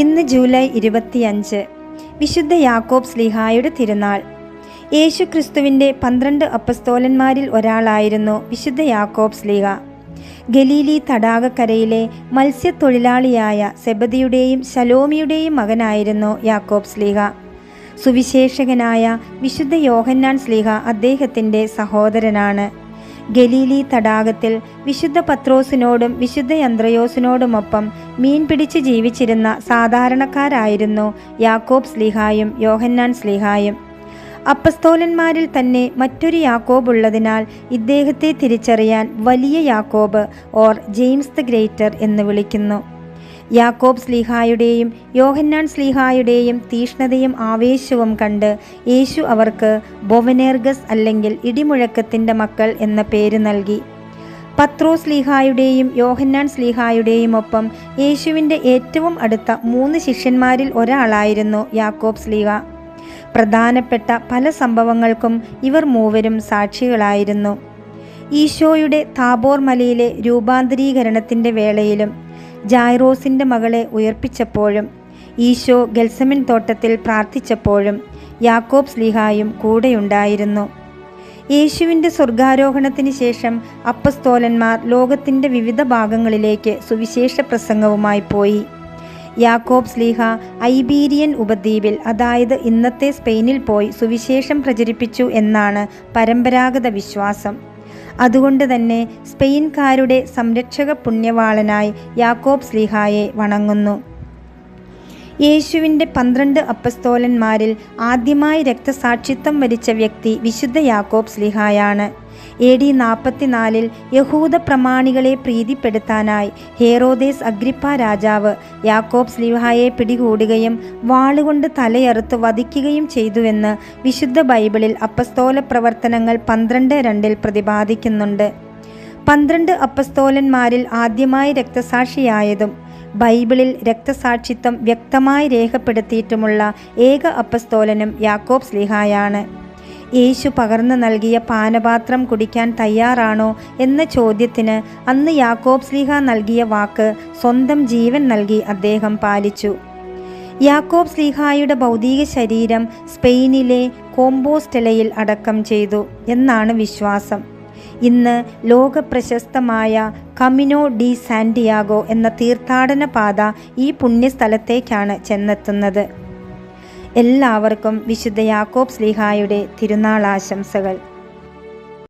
ഇന്ന് ജൂലൈ 25, വിശുദ്ധ യാക്കോബ് ശ്ലീഹായുടെ തിരുനാൾ. യേശു ക്രിസ്തുവിൻ്റെ 12 അപ്പസ്തോലന്മാരിൽ ഒരാളായിരുന്നു വിശുദ്ധ യാക്കോബ് ശ്ലീഹ. ഗലീലി തടാകക്കരയിലെ മത്സ്യത്തൊഴിലാളിയായ സെബദിയുടെയും ശലോമിയുടെയും മകനായിരുന്നു യാക്കോബ് ശ്ലീഹ. സുവിശേഷകനായ വിശുദ്ധ യോഹന്നാൻ ശ്ലീഹ അദ്ദേഹത്തിൻ്റെ സഹോദരനാണ്. ഗലീലി തടാകത്തിൽ വിശുദ്ധ പത്രോസിനോടും വിശുദ്ധ അന്ത്രയോസിനോടുമൊപ്പം മീൻ പിടിച്ച് ജീവിച്ചിരുന്ന സാധാരണക്കാരായിരുന്നു യാക്കോബ് ശ്ലീഹായും യോഹന്നാൻ ശ്ലീഹായും. അപ്പസ്തോലന്മാരിൽ തന്നെ മറ്റൊരു യാക്കോബ് ഉള്ളതിനാൽ ഇദ്ദേഹത്തെ തിരിച്ചറിയാൻ വലിയ യാക്കോബ് ഓർ ജെയിംസ് ദ ഗ്രേറ്റർ എന്ന് വിളിക്കുന്നു. യാക്കോബ് ശ്ലീഹായുടെയും യോഹന്നാൻ ശ്ലീഹായുടെയും തീഷ്ണതയും ആവേശവും കണ്ട് യേശു അവർക്ക് ബൊവനേർഗസ് അല്ലെങ്കിൽ ഇടിമുഴക്കത്തിൻ്റെ മക്കൾ എന്ന പേര് നൽകി. പത്രോസ് ശ്ലീഹായുടെയും യോഹന്നാൻ ശ്ലീഹായുടെയും ഒപ്പം യേശുവിൻ്റെ ഏറ്റവും അടുത്ത 3 ശിഷ്യന്മാരിൽ ഒരാളായിരുന്നു യാക്കോബ് ശ്ലീഹ. പ്രധാനപ്പെട്ട പല സംഭവങ്ങൾക്കും ഇവർ മൂവരും സാക്ഷികളായിരുന്നു. ഈശോയുടെ താബോർ മലയിലെ രൂപാന്തരീകരണത്തിൻ്റെ വേളയിലും ജായ്റോസിൻ്റെ മകളെ ഉയർപ്പിച്ചപ്പോഴും ഈശോ ഗെത്സമൻ തോട്ടത്തിൽ പ്രാർത്ഥിച്ചപ്പോഴും യാക്കോബ് ശ്ലീഹായും കൂടെയുണ്ടായിരുന്നു. യേശുവിൻ്റെ സ്വർഗാരോഹണത്തിന് ശേഷം അപ്പസ്തോലന്മാർ ലോകത്തിൻ്റെ വിവിധ ഭാഗങ്ങളിലേക്ക് സുവിശേഷ പ്രസംഗവുമായി പോയി. യാക്കോബ് ശ്ലീഹ ഐബീരിയൻ ഉപദ്വീപിൽ, അതായത് ഇന്നത്തെ സ്പെയിനിൽ പോയി സുവിശേഷം പ്രചരിപ്പിച്ചു എന്നാണ് പരമ്പരാഗത വിശ്വാസം. അതുകൊണ്ട് തന്നെ സ്പെയിൻകാരുടെ സംരക്ഷക പുണ്യവാളനായി യാക്കോബ് ശ്ലീഹായെ വണങ്ങുന്നു. യേശുവിൻ്റെ 12 അപ്പസ്തോലന്മാരിൽ ആദ്യമായി രക്തസാക്ഷിത്വം വരിച്ച വ്യക്തി വിശുദ്ധ യാക്കോബ് ശ്ലീഹായാണ്. AD 44 യഹൂദ പ്രമാണികളെ പ്രീതിപ്പെടുത്താനായി ഹേറോദേസ് അഗ്രിപ്പ രാജാവ് യാക്കോബ് ശ്ലീഹായെ പിടികൂടുകയും വാളുകൊണ്ട് തലയറുത്ത് വധിക്കുകയും ചെയ്തുവെന്ന് വിശുദ്ധ ബൈബിളിൽ അപ്പസ്തോല പ്രവർത്തനങ്ങൾ 12:2 പ്രതിപാദിക്കുന്നുണ്ട്. 12 അപ്പസ്തോലന്മാരിൽ ആദ്യമായി രക്തസാക്ഷിയായതും ബൈബിളിൽ രക്തസാക്ഷിത്വം വ്യക്തമായി രേഖപ്പെടുത്തിയിട്ടുമുള്ള ഏക അപ്പസ്തോലനും യാക്കോബ് ശ്ലീഹായാണ്. യേശു പകർന്നു നൽകിയ പാനപാത്രം കുടിക്കാൻ തയ്യാറാണോ എന്ന ചോദ്യത്തിന് അന്ന് യാക്കോബ് ശ്ലീഹ നൽകിയ വാക്ക് സ്വന്തം ജീവൻ നൽകി അദ്ദേഹം പാലിച്ചു. യാക്കോബ് ശ്ലീഹായുടെ ഭൗതിക ശരീരം സ്പെയിനിലെ കോമ്പോസ്റ്റലയിൽ അടക്കം ചെയ്തു എന്നാണ് വിശ്വാസം. ഇന്ന് ലോകപ്രശസ്തമായ കമിനോ ഡി സാന്റിയാഗോ എന്ന തീർത്ഥാടന പാത ഈ പുണ്യസ്ഥലത്തേക്കാണ് ചെന്നെത്തുന്നത്. എല്ലാവർക്കും വിശുദ്ധ യാക്കോബ് ശ്ലീഹായുടെ തിരുനാൾ ആശംസകൾ.